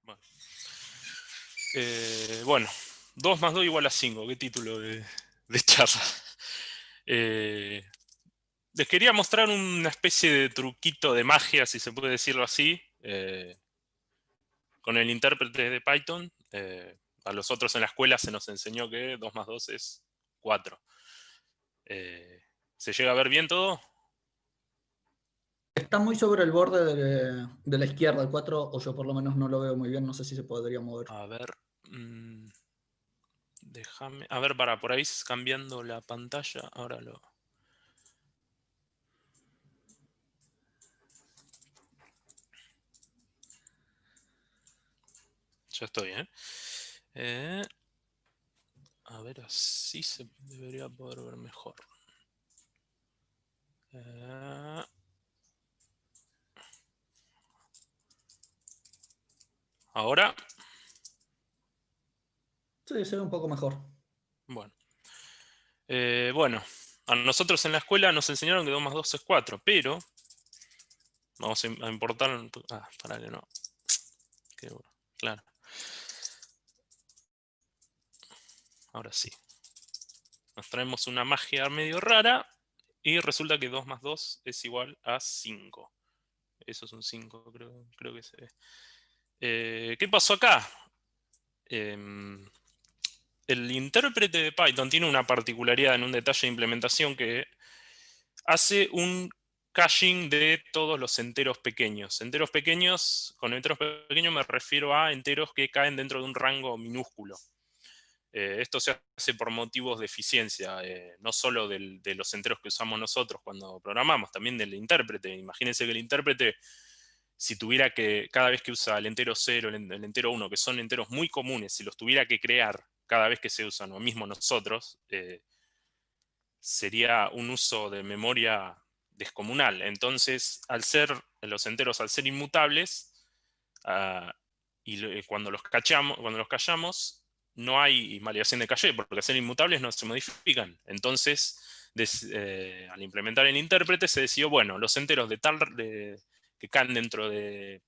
Bueno, bueno, 2 más 2 igual a 5. Qué título de charla. Les quería mostrar una especie de truquito de magia, si se puede decirlo así, con el intérprete de Python. A los otros en la escuela se nos enseñó que 2 más 2 es 4. ¿Se llega a ver bien todo? Está muy sobre el borde de la izquierda, el 4, o yo por lo menos no lo veo muy bien, no sé si se podría mover. A ver. Déjame. A ver, por ahí cambiando la pantalla. Ahora lo. Ya estoy, ¿eh? Eh, A ver, así se debería poder ver mejor. Eh, Ahora, Sí, se ve un poco mejor. bueno. Bueno, a nosotros en la escuela nos enseñaron que 2 más 2 es 4, pero vamos a importar. Para que no. Claro, ahora sí. Nos traemos una magia medio rara y resulta que 2 más 2 es igual a 5. Eso es un 5, creo que se ve. ¿Qué pasó acá? Em, el intérprete de Python tiene una particularidad en un detalle de implementación que hace un caching de todos los enteros pequeños. Enteros pequeños, con enteros pequeños me refiero a enteros que caen dentro de un rango minúsculo. Esto se hace por motivos de eficiencia, no solo de los enteros que usamos nosotros cuando programamos, también del intérprete. Imagínense que el intérprete, si tuviera que, cada vez que usa el entero 0, el entero 1, que son enteros muy comunes, si los tuviera que crear cada vez que se usan, o mismo nosotros, sería un uso de memoria descomunal. Entonces, los enteros al ser inmutables, uh, cuando los callamos, no hay validación de caché, porque al ser inmutables no se modifican. Entonces, al implementar el intérprete, se decidió, bueno, los enteros que caen dentro de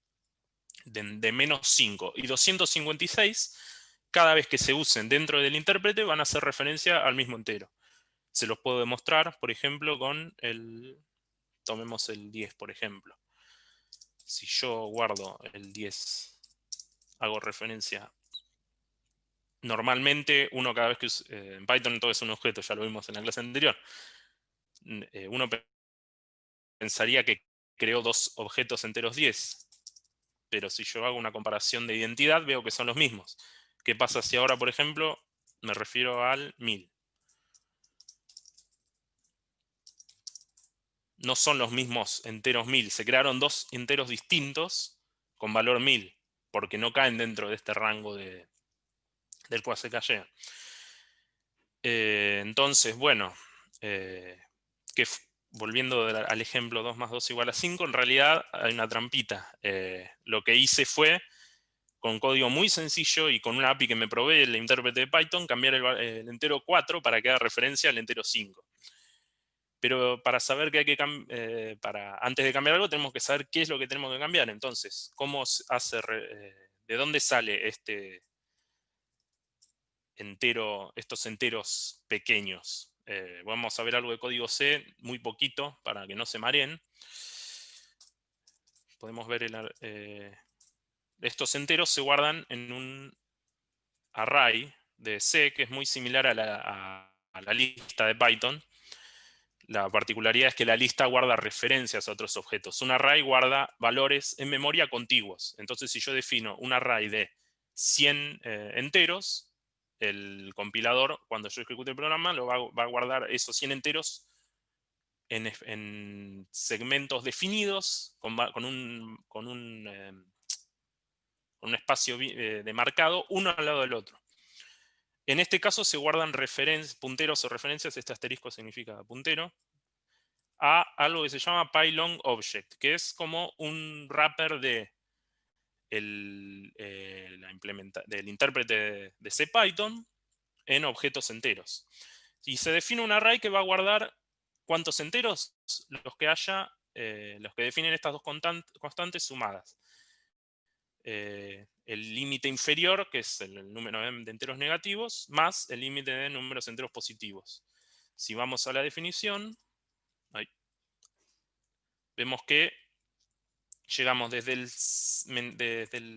menos 5 y 256, cada vez que se usen dentro del intérprete, van a hacer referencia al mismo entero. Se los puedo demostrar, por ejemplo, tomemos el 10, por ejemplo. Si yo guardo el 10, hago referencia. Normalmente, uno cada vez que en Python todo es un objeto, ya lo vimos en la clase anterior. Uno pensaría que creó dos objetos enteros 10, pero si yo hago una comparación de identidad, veo que son los mismos. ¿Qué pasa si ahora, por ejemplo, me refiero al 1000? No son los mismos enteros 1000, se crearon dos enteros distintos con valor 1000, porque no caen dentro de este rango del cual se cayeron. Entonces, bueno, volviendo al ejemplo 2 más 2 igual a 5, en realidad hay una trampita. Lo que hice fue, con código muy sencillo y con una API que me provee el intérprete de Python, cambiar el entero 4 para que haga referencia al entero 5. Pero para saber que hay que antes de cambiar algo, tenemos que saber qué es lo que tenemos que cambiar. Entonces, ¿cómo de dónde sale estos enteros pequeños? Vamos a ver algo de código C, muy poquito, para que no se mareen. Podemos ver estos enteros se guardan en un array de C, que es muy similar a la lista de Python. La particularidad es que la lista guarda referencias a otros objetos. Un array guarda valores en memoria contiguos. Entonces, si yo defino un array de 100 enteros, el compilador, cuando yo ejecute el programa, va a guardar esos 100 enteros en segmentos definidos, con un espacio demarcado, uno al lado del otro. En este caso se guardan punteros o referencias, este asterisco significa puntero, a algo que se llama Pylon Object, que es como un wrapper del intérprete de CPython en objetos enteros. Y se define un array que va a guardar ¿cuántos enteros? Los que definen estas dos constantes sumadas. el límite inferior, que es el número de enteros negativos, más el límite de números enteros positivos. Si vamos a la definición, ahí, vemos que llegamos desde el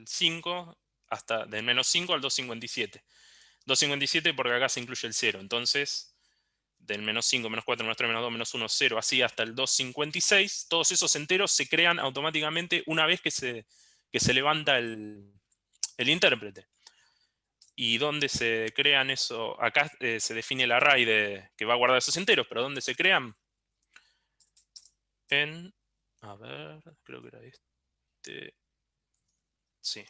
5 hasta del menos 5 al 257. 257 porque acá se incluye el 0. Entonces, del menos 5, menos 4, menos 3, menos 2, menos 1, 0, así hasta el 256, todos esos enteros se crean automáticamente una vez que se levanta el intérprete. ¿Y dónde se crean eso? Acá se define el array que va a guardar esos enteros, pero ¿dónde se crean? A ver, creo que era este. Sí.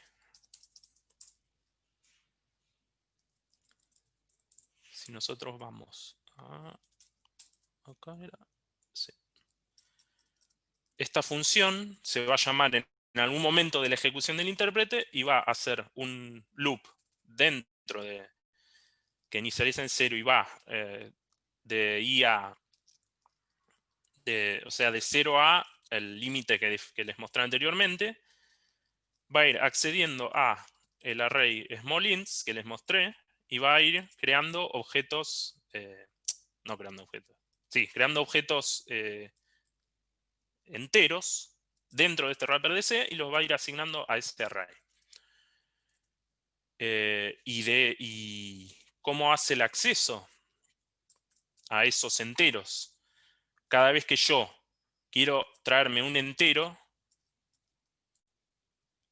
Si nosotros vamos a... Acá era... Sí. Esta función se va a llamar en algún momento de la ejecución del intérprete y va a hacer un loop dentro de... que inicializa en 0 y va de i a... o sea, de 0 a el límite que les mostré anteriormente. Va a ir accediendo a el array smallInts que les mostré y va a ir creando objetos, no creando objetos, sí, creando objetos enteros dentro de este wrapper de C y los va a ir asignando a este array. Y cómo hace el acceso a esos enteros. Cada vez que yo quiero traerme un entero,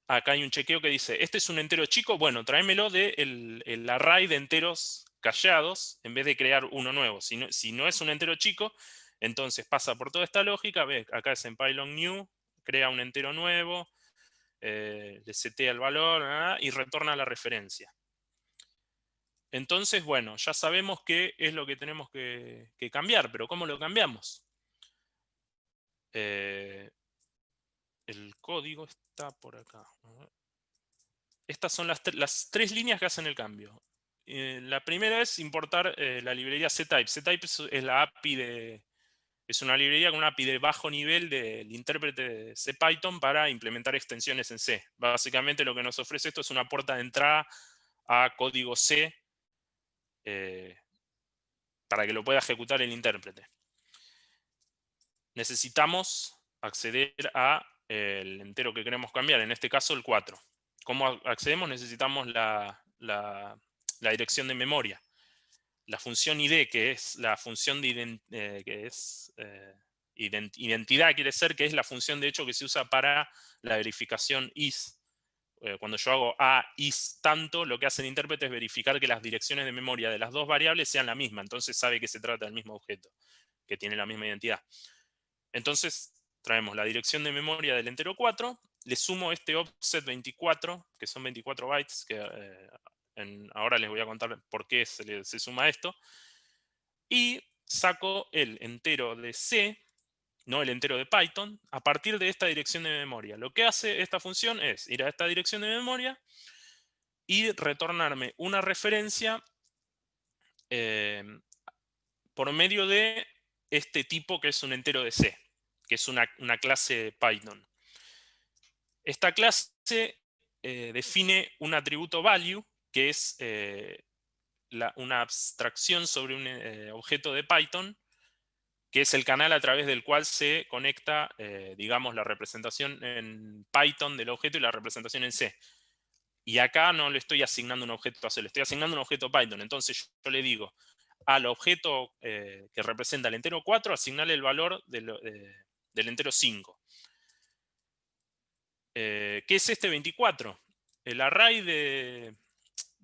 acá hay un chequeo que dice, ¿este es un entero chico? Bueno, tráemelo del el array de enteros callados en vez de crear uno nuevo. Si no es un entero chico, entonces pasa por toda esta lógica, ve, acá es en Pylon new, crea un entero nuevo, le setea el valor y retorna la referencia. Entonces, bueno, ya sabemos qué es lo que tenemos que cambiar, pero ¿cómo lo cambiamos? El código está por acá. Estas son las tres líneas que hacen el cambio. La primera es importar la librería ctype. Ctype es la API es una librería con una API de bajo nivel del intérprete de CPython para implementar extensiones en C. Básicamente lo que nos ofrece esto es una puerta de entrada a código C para que lo pueda ejecutar el intérprete. Necesitamos acceder a el entero que queremos cambiar, en este caso el 4. ¿Cómo accedemos? Necesitamos la dirección de memoria. La función id, que es la función de identidad, quiere ser que es la función de hecho que se usa para la verificación is. Cuando yo hago a is tanto, lo que hace el intérprete es verificar que las direcciones de memoria de las dos variables sean la misma. Entonces sabe que se trata del mismo objeto, que tiene la misma identidad. Entonces traemos la dirección de memoria del entero 4, le sumo este offset 24, que son 24 bytes, que ahora les voy a contar por qué se suma esto, y saco el entero de C, no el entero de Python, a partir de esta dirección de memoria. Lo que hace esta función es ir a esta dirección de memoria y retornarme una referencia por medio de este tipo que es un entero de C, que es una clase Python. Esta clase define un atributo value, que es una abstracción sobre un objeto de Python, que es el canal a través del cual se conecta, digamos, la representación en Python del objeto y la representación en C. Y acá no le estoy asignando un objeto a C, le estoy asignando un objeto Python. Entonces yo le digo al objeto que representa el entero 4, asignarle el valor del entero 5. ¿Qué es este 24? El array de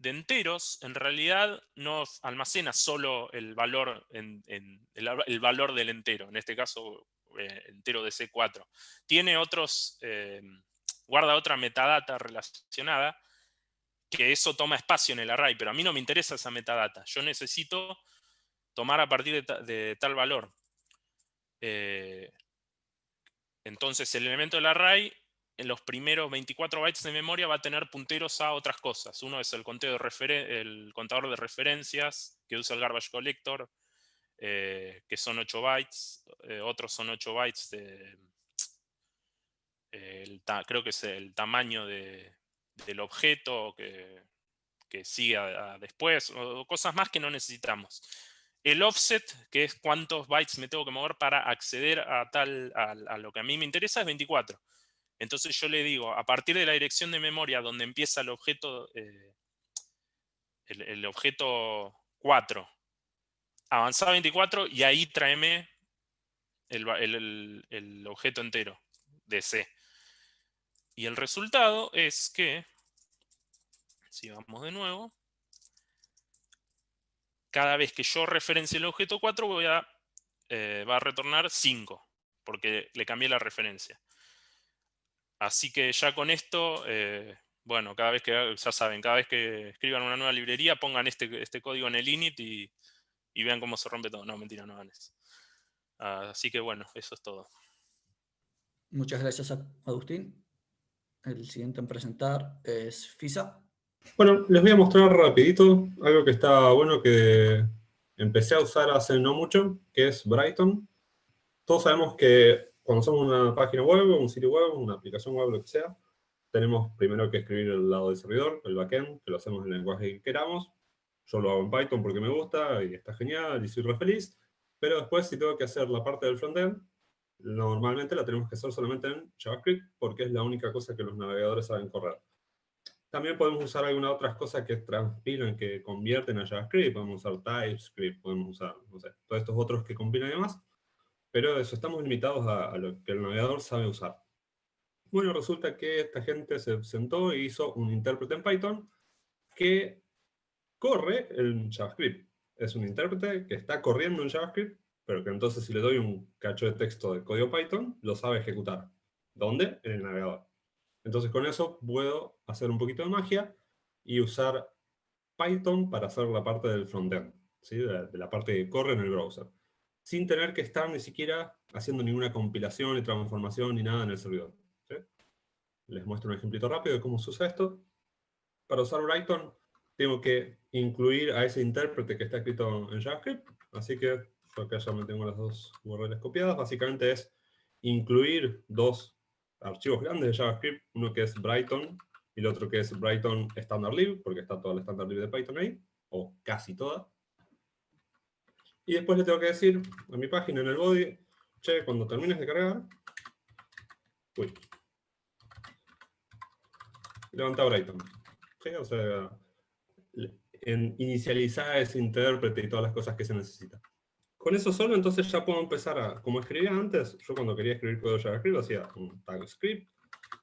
enteros en realidad no almacena solo el valor, el valor del entero, en este caso entero de C4. Tiene otros, guarda otra metadata relacionada, que eso toma espacio en el array, pero a mí no me interesa esa metadata. Yo necesito tomar a partir de tal valor. Entonces el elemento del array en los primeros 24 bytes de memoria va a tener punteros a otras cosas. Uno es el contador de referencias que usa el garbage collector, que son 8 bytes. Otros son 8 bytes creo que es el tamaño del objeto que sigue después, o cosas más que no necesitamos. El offset, que es cuántos bytes me tengo que mover para acceder a lo que a mí me interesa, es 24. Entonces yo le digo, a partir de la dirección de memoria donde empieza el objeto 4, avanzar 24 y ahí tráeme el objeto entero de C. Y el resultado es que, si vamos de nuevo, cada vez que yo referencie el objeto 4 va a retornar 5, porque le cambié la referencia. Así que ya con esto, bueno, cada vez que, ya saben, cada vez que escriban una nueva librería, pongan este código en el init y vean cómo se rompe todo. No, mentira, no hagan eso. Así que bueno, eso es todo. Muchas gracias, Agustín. El siguiente en presentar es Fisa. Bueno, les voy a mostrar rapidito algo que está bueno que empecé a usar hace no mucho, que es Brighton. Todos sabemos que cuando hacemos una página web, un sitio web, una aplicación web, lo que sea, tenemos primero que escribir el lado del servidor, el backend, que lo hacemos en el lenguaje que queramos. Yo lo hago en Python porque me gusta y está genial y soy re feliz. Pero después, si tengo que hacer la parte del frontend, normalmente la tenemos que hacer solamente en JavaScript porque es la única cosa que los navegadores saben correr. También podemos usar algunas otras cosas que transpilan, que convierten a JavaScript. Podemos usar TypeScript, podemos usar, no sé, todos estos otros que compilan y demás. Pero eso, estamos limitados a lo que el navegador sabe usar. Bueno, resulta que esta gente se sentó e hizo un intérprete en Python que corre en JavaScript. Es un intérprete que está corriendo en JavaScript, pero que entonces si le doy un cacho de texto de código Python, lo sabe ejecutar. ¿Dónde? En el navegador. Entonces con eso puedo hacer un poquito de magia y usar Python para hacer la parte del frontend, ¿sí? de la parte que corre en el browser, sin tener que estar ni siquiera haciendo ninguna compilación, ni transformación, ni nada en el servidor. ¿Sí? Les muestro un ejemplito rápido de cómo se usa esto. Para usar Brighton tengo que incluir a ese intérprete que está escrito en JavaScript, así que yo acá ya me tengo las dos URLs copiadas. Básicamente es incluir dos archivos grandes de JavaScript, uno que es Brighton y el otro que es Brighton Standard Lib, porque está toda la Standard Lib de Python ahí, o casi toda. Y después le tengo que decir a mi página en el body, che, cuando termines de cargar, uy, levanta Brighton. ¿Sí? O sea, inicializar ese intérprete y todas las cosas que se necesitan. Con eso solo, entonces ya puedo empezar a, como escribía antes, yo cuando quería escribir código JavaScript hacía un tag script,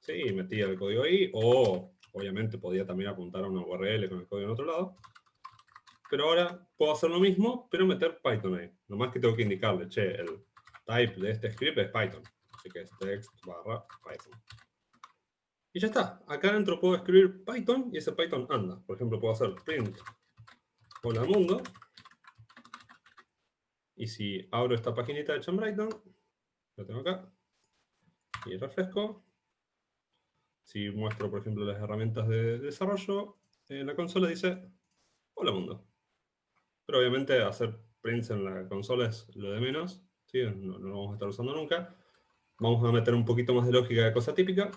¿sí? Y metía el código ahí, o obviamente podía también apuntar a una URL con el código en otro lado. Pero ahora puedo hacer lo mismo, pero meter Python ahí. Nomás que tengo que indicarle, che, el type de este script es Python. Así que es text/Python. Y ya está. Acá adentro puedo escribir Python y ese Python anda. Por ejemplo, puedo hacer print hola mundo. Y si abro esta paginita de Brighton, lo tengo acá, y refresco. Si muestro, por ejemplo, las herramientas de desarrollo, en la consola dice, hola mundo. Pero obviamente hacer prints en la consola es lo de menos, ¿sí? No lo vamos a estar usando nunca. Vamos a meter un poquito más de lógica de cosa típica,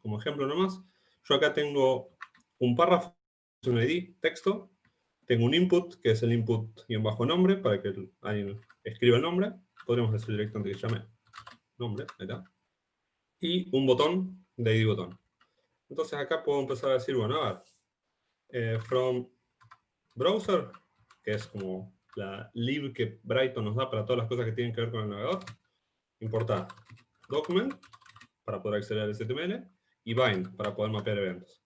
como ejemplo nomás. Yo acá tengo un párrafo, un ID, texto. Tengo un input, que es el input y un bajo nombre, para que alguien escriba el nombre. Podríamos decir directamente que llame nombre, ahí está. Y un botón de ID botón. Entonces acá puedo empezar a decir, bueno, a ver, from browser, que es como la lib que Brighton nos da para todas las cosas que tienen que ver con el navegador, importar document, para poder acceder al HTML, y bind, para poder mapear eventos.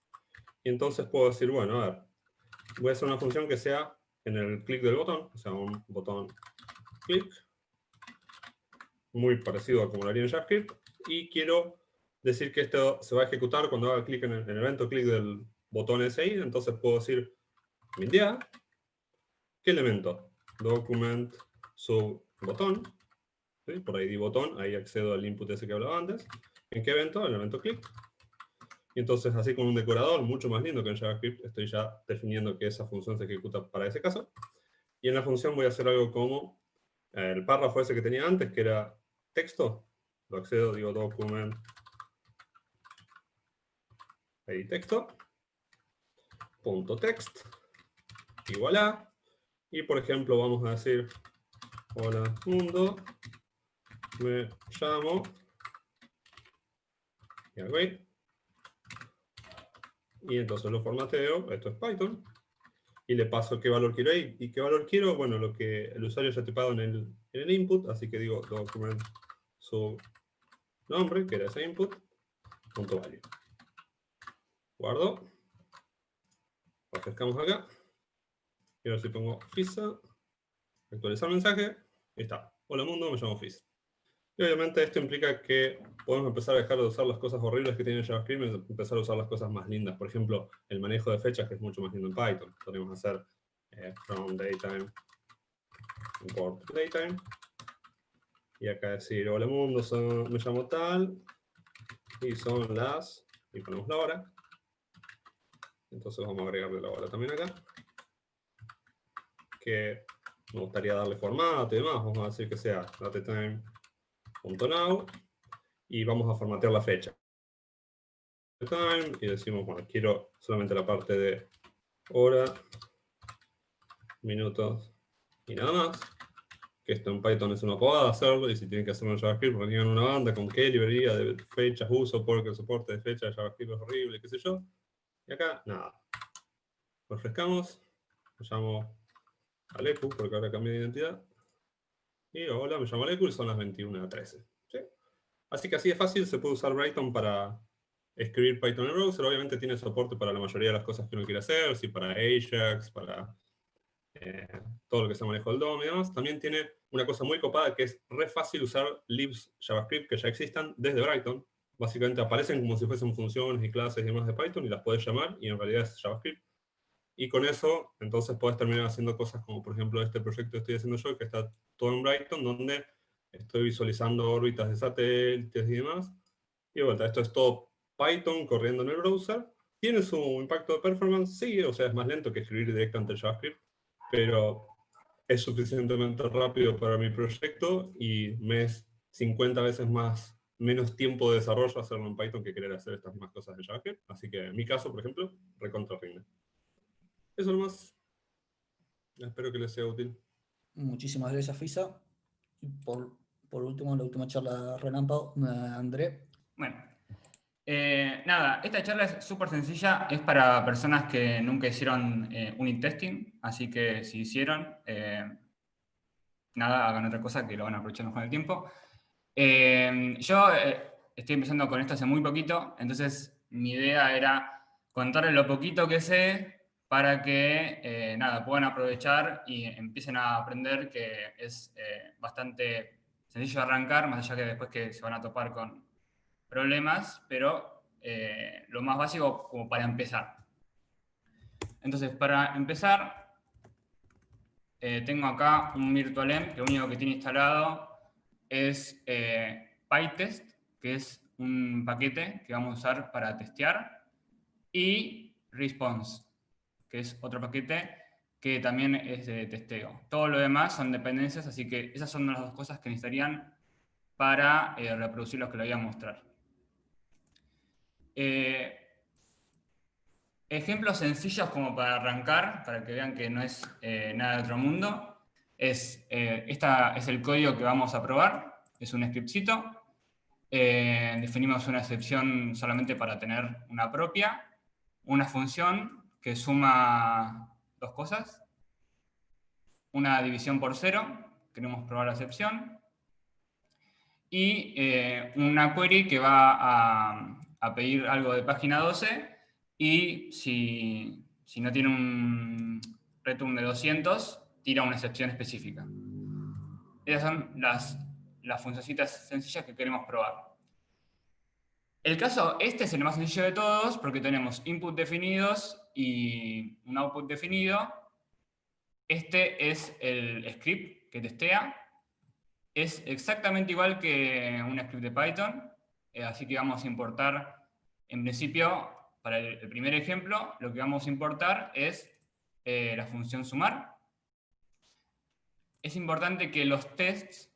Y entonces puedo decir, bueno, a ver, voy a hacer una función que sea en el clic del botón, o sea, un botón clic, muy parecido a como lo haría en JavaScript, y quiero decir que esto se va a ejecutar cuando haga clic en el evento clic del botón SI, entonces puedo decir mindia, ¿qué elemento? Document sub botón, ¿sí? Por ID botón, ahí accedo al input ese que hablaba antes. ¿En qué evento? El evento clic. Y entonces, así con un decorador mucho más lindo que en JavaScript, estoy ya definiendo que esa función se ejecuta para ese caso. Y en la función voy a hacer algo como el párrafo ese que tenía antes, que era texto. Lo accedo, digo document edit texto, punto text, igual a, y por ejemplo vamos a decir, hola mundo, me llamo, y agree, y entonces lo formateo, esto es Python, y le paso qué valor quiero ahí, y qué valor quiero, bueno, lo que el usuario ya ha tipado en el input, así que digo document su nombre, que era ese input, punto value. Guardo, refrescamos acá, y ahora si pongo FISA, actualizar mensaje, y está, hola mundo, me llamo FISA. Y obviamente esto implica que podemos empezar a dejar de usar las cosas horribles que tiene JavaScript y empezar a usar las cosas más lindas. Por ejemplo, el manejo de fechas, que es mucho más lindo en Python. Podemos hacer from datetime, import datetime. Y acá decir, hola mundo, me llamo tal, y son las, y ponemos la hora. Entonces vamos a agregarle la hora también acá. Que me gustaría darle formato y demás. Vamos a decir que sea datetime.now. Y vamos a formatear la fecha. Time, y decimos, bueno, quiero solamente la parte de hora, minutos y nada más. Que esto en Python es una pavada hacerlo, y si tienen que hacerlo en JavaScript, porque tienen una banda con qué librería de fechas uso, porque el soporte de fechas de JavaScript es horrible, qué sé yo. Y acá, nada. Refrescamos, me llamo Alecu, porque ahora cambié de identidad. Y hola, me llamo Alecu y son las 21:13. ¿Sí? Así que así de fácil se puede usar Python para escribir Python en el browser. Obviamente tiene soporte para la mayoría de las cosas que uno quiere hacer, sí, para Ajax, para todo lo que se maneja el DOM y demás. También tiene una cosa muy copada que es re fácil usar libs JavaScript que ya existan desde Python. Básicamente aparecen como si fuesen funciones y clases y demás de Python y las puedes llamar y en realidad es JavaScript. Y con eso, entonces puedes terminar haciendo cosas como, por ejemplo, este proyecto que estoy haciendo yo, que está todo en Python, donde estoy visualizando órbitas de satélites y demás. Y de vuelta, esto es todo Python corriendo en el browser. ¿Tiene su impacto de performance? Sí, o sea, es más lento que escribir directamente en JavaScript, pero es suficientemente rápido para mi proyecto y me es 50 veces menos tiempo de desarrollo hacerlo en Python que querer hacer estas mismas cosas en JavaScript. Así que en mi caso, por ejemplo, recontra rinde. Eso nomás. Espero que les sea útil. Muchísimas gracias, Fisa. Y por último, la última charla relámpago, André. Bueno, nada, esta charla es súper sencilla, es para personas que nunca hicieron unit testing, así que si hicieron, nada, hagan otra cosa que lo van a aprovechar con el tiempo. Yo estoy empezando con esto hace muy poquito, entonces mi idea era contarles lo poquito que sé para que, nada, puedan aprovechar y empiecen a aprender, que es bastante sencillo de arrancar, más allá que después que se van a topar con problemas, pero lo más básico como para empezar. Entonces, para empezar, tengo acá un virtualenv que lo único que tiene instalado es PyTest, que es un paquete que vamos a usar para testear, y Response, que es otro paquete que también es de testeo. Todo lo demás son dependencias, así que esas son las dos cosas que necesitarían para reproducir lo que les voy a mostrar. Ejemplos sencillos como para arrancar, para que vean que no es nada de otro mundo, este es el código que vamos a probar, es un scriptcito. Definimos una excepción solamente para tener una propia, una función que suma dos cosas, una división por 0, queremos probar la excepción, y una query que va a pedir algo de página 12, y si no tiene un return de 200, tira una excepción específica. Esas son las funcioncitas sencillas que queremos probar. El caso, este es el más sencillo de todos, porque tenemos input definidos y un output definido. Este es el script que testea. Es exactamente igual que un script de Python, así que vamos a importar, en principio, para el primer ejemplo, lo que vamos a importar es la función sumar. Es importante que los tests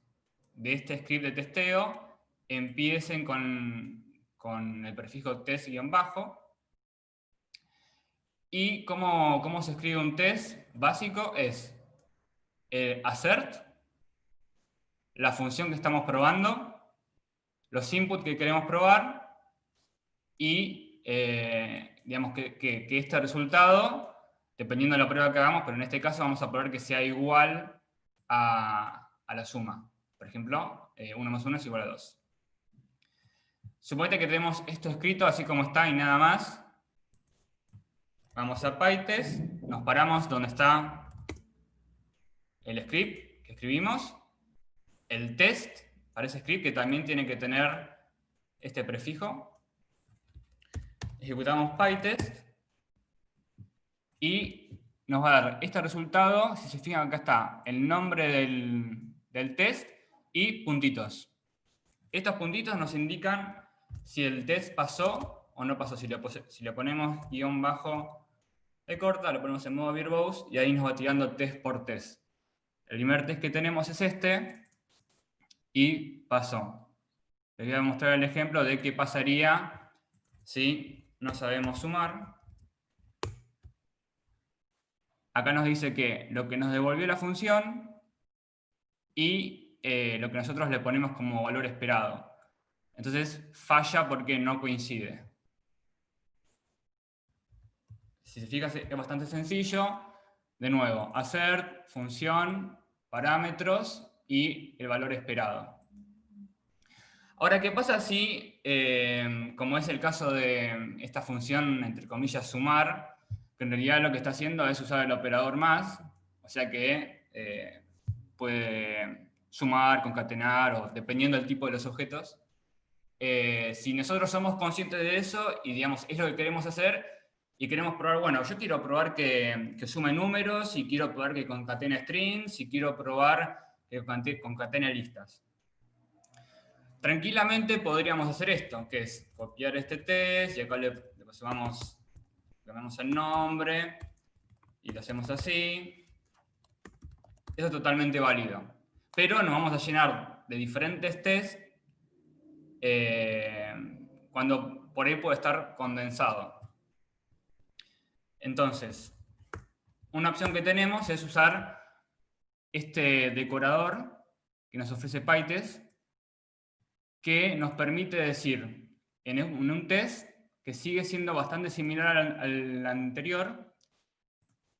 de este script de testeo empiecen con el prefijo test-bajo, ¿Y cómo se escribe un test básico? Es assert, la función que estamos probando, los inputs que queremos probar y digamos que este resultado, dependiendo de la prueba que hagamos, pero en este caso vamos a poner que sea igual a la suma. Por ejemplo, 1 más 1 es igual a 2. Suponete que tenemos esto escrito así como está y nada más. Vamos a PyTest, nos paramos donde está el script que escribimos, el test para ese script que también tiene que tener este prefijo. Ejecutamos PyTest y nos va a dar este resultado. Si se fijan, acá está el nombre del test y puntitos. Estos puntitos nos indican si el test pasó o no pasó. Si le ponemos guión bajo de corta, lo ponemos en modo verbose y ahí nos va tirando test por test. El primer test que tenemos es este y pasó. Les voy a mostrar el ejemplo de qué pasaría si no sabemos sumar. Acá nos dice que lo que nos devolvió la función y lo que nosotros le ponemos como valor esperado. Entonces falla porque no coincide. Si se fijan, es bastante sencillo. De nuevo, assert, función, parámetros y el valor esperado. Ahora, ¿qué pasa si, como es el caso de esta función, entre comillas, sumar, que en realidad lo que está haciendo es usar el operador más, o sea que puede sumar, concatenar, o dependiendo del tipo de los objetos. Si nosotros somos conscientes de eso y, digamos, es lo que queremos hacer, y queremos probar, bueno, yo quiero probar que sume números, y quiero probar que concatene strings, y quiero probar que concatene listas. Tranquilamente podríamos hacer esto, que es copiar este test, y acá le cambiamos el nombre, y lo hacemos así. Eso es totalmente válido. Pero nos vamos a llenar de diferentes tests cuando por ahí puede estar condensado. Entonces, una opción que tenemos es usar este decorador que nos ofrece PyTest, que nos permite decir en un test que sigue siendo bastante similar al anterior,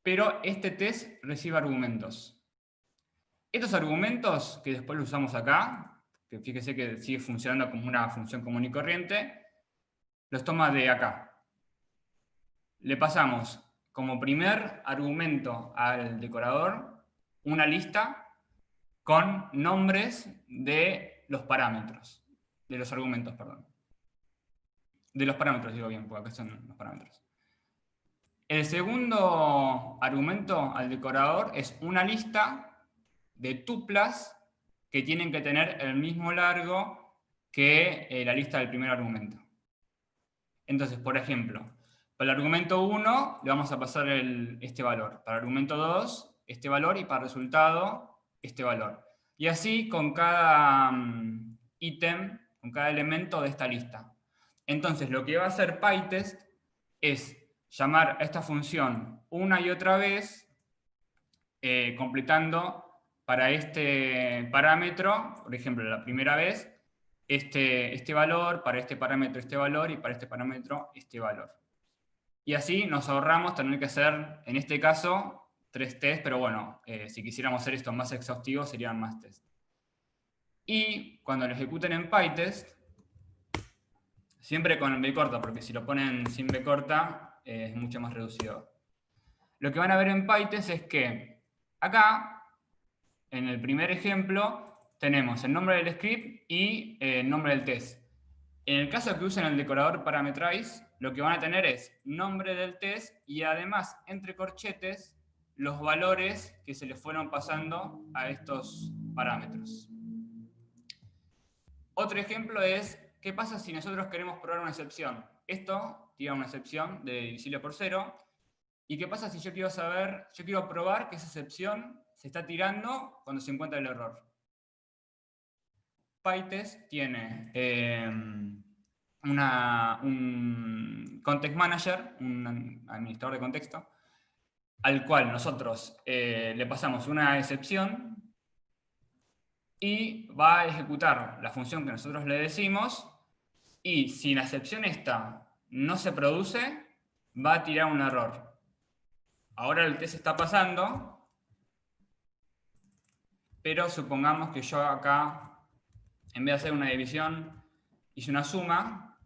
pero este test recibe argumentos. Estos argumentos, que después los usamos acá, que fíjese que sigue funcionando como una función común y corriente, los toma de acá. Le pasamos como primer argumento al decorador una lista con nombres de los parámetros, de los argumentos, perdón. De los parámetros, digo bien, porque acá son los parámetros. El segundo argumento al decorador es una lista de tuplas que tienen que tener el mismo largo que la lista del primer argumento. Entonces, por ejemplo, para el argumento 1 le vamos a pasar este valor, para el argumento 2 este valor y para el resultado este valor. Y así con cada ítem, con cada elemento de esta lista. Entonces lo que va a hacer PyTest es llamar a esta función una y otra vez, completando para este parámetro, por ejemplo, la primera vez, este valor, para este parámetro este valor y para este parámetro este valor. Y así nos ahorramos tener que hacer, en este caso, 3 tests, pero bueno, si quisiéramos hacer esto más exhaustivo serían más tests. Y cuando lo ejecuten en PyTest, siempre con B corta, porque si lo ponen sin B corta es mucho más reducido. Lo que van a ver en PyTest es que acá, en el primer ejemplo, tenemos el nombre del script y el nombre del test. En el caso que usen el decorador parametrize, lo que van a tener es nombre del test y además, entre corchetes, los valores que se les fueron pasando a estos parámetros. Otro ejemplo es, ¿qué pasa si nosotros queremos probar una excepción? Esto tira una excepción de divisible por 0. ¿Y qué pasa si yo quiero probar que esa excepción se está tirando cuando se encuentra el error? PyTest tiene un context manager, un administrador de contexto, al cual nosotros le pasamos una excepción y va a ejecutar la función que nosotros le decimos, y si la excepción esta no se produce, va a tirar un error. Ahora el test está pasando, pero supongamos que yo acá, en vez de hacer una división, hice una suma.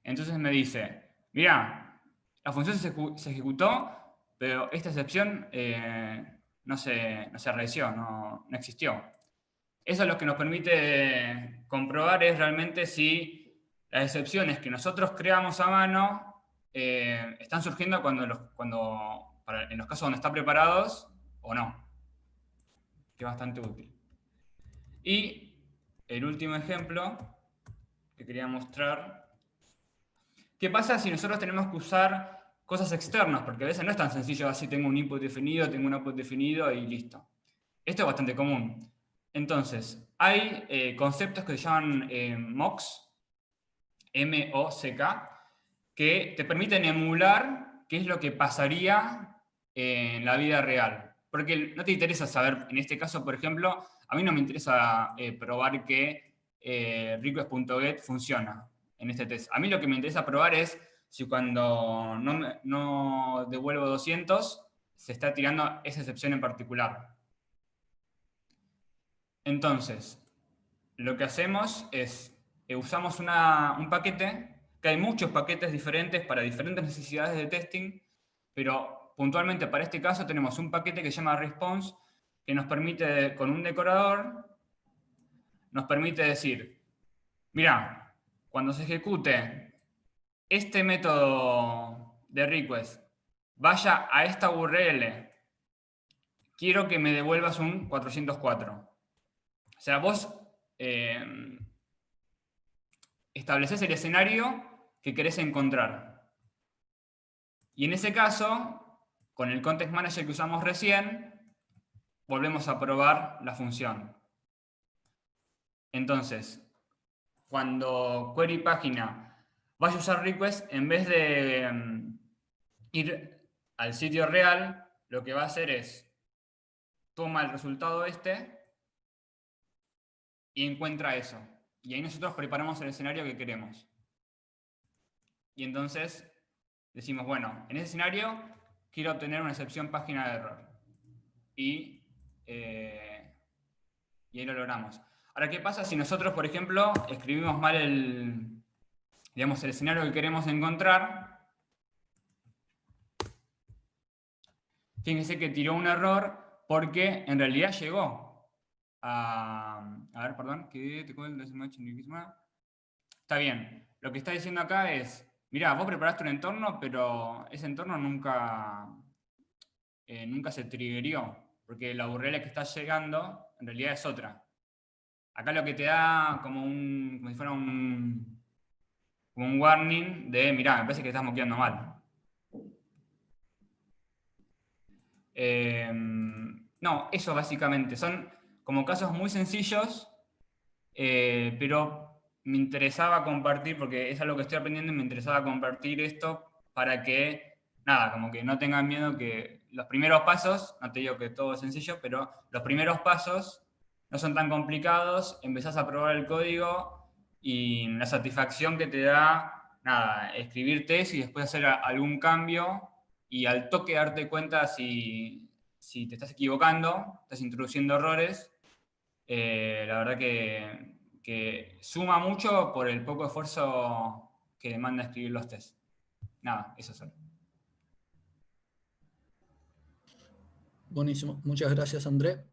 Entonces me dice, mira, la función se ejecutó, pero esta excepción no se realizó, no existió. Eso lo que nos permite comprobar es realmente si las excepciones que nosotros creamos a mano están surgiendo en los casos donde están preparados o no. Que es bastante útil. Y el último ejemplo que quería mostrar. ¿Qué pasa si nosotros tenemos que usar cosas externas? Porque a veces no es tan sencillo así, tengo un input definido, tengo un output definido y listo. Esto es bastante común. Entonces, hay conceptos que se llaman mocks, M-O-C-K, que te permiten emular qué es lo que pasaría en la vida real. Porque no te interesa saber, en este caso, por ejemplo, a mí no me interesa probar que request.get funciona en este test. A mí lo que me interesa probar es si cuando no devuelvo 200, se está tirando esa excepción en particular. Entonces, lo que hacemos es, usamos un paquete, que hay muchos paquetes diferentes para diferentes necesidades de testing, pero puntualmente para este caso tenemos un paquete que se llama response, que nos permite, con un decorador, nos permite decir, mira, cuando se ejecute este método de request, vaya a esta URL, quiero que me devuelvas un 404. O sea, vos estableces el escenario que querés encontrar. Y en ese caso, con el context manager que usamos recién, volvemos a probar la función. Entonces, cuando query página vaya a usar request, en vez de ir al sitio real, lo que va a hacer es toma el resultado y encuentra eso. Y ahí nosotros preparamos el escenario que queremos. Y entonces decimos, bueno, en ese escenario quiero obtener una excepción página de error. Y ahí lo logramos. Ahora, ¿qué pasa si nosotros, por ejemplo, escribimos mal el escenario que queremos encontrar? Fíjense que tiró un error porque en realidad llegó a ver, perdón, que te cuento está bien. Lo que está diciendo acá es, mirá, vos preparaste un entorno, pero ese entorno nunca se triggerió, porque la URL que está llegando en realidad es otra. Acá lo que te da como si fuera un warning de, mirá, me parece que estás moqueando mal. No, eso básicamente. Son como casos muy sencillos, pero me interesaba compartir, porque es algo que estoy aprendiendo y me interesaba compartir esto para que, nada, como que no tengan miedo que los primeros pasos, no te digo que todo es sencillo, pero los primeros pasos no son tan complicados, empezás a probar el código y la satisfacción que te da, nada, escribir test y después hacer algún cambio y al toque darte cuenta si te estás equivocando, estás introduciendo errores. La verdad que suma mucho por el poco esfuerzo que demanda escribir los tests. Nada, eso solo. Buenísimo. Muchas gracias, André.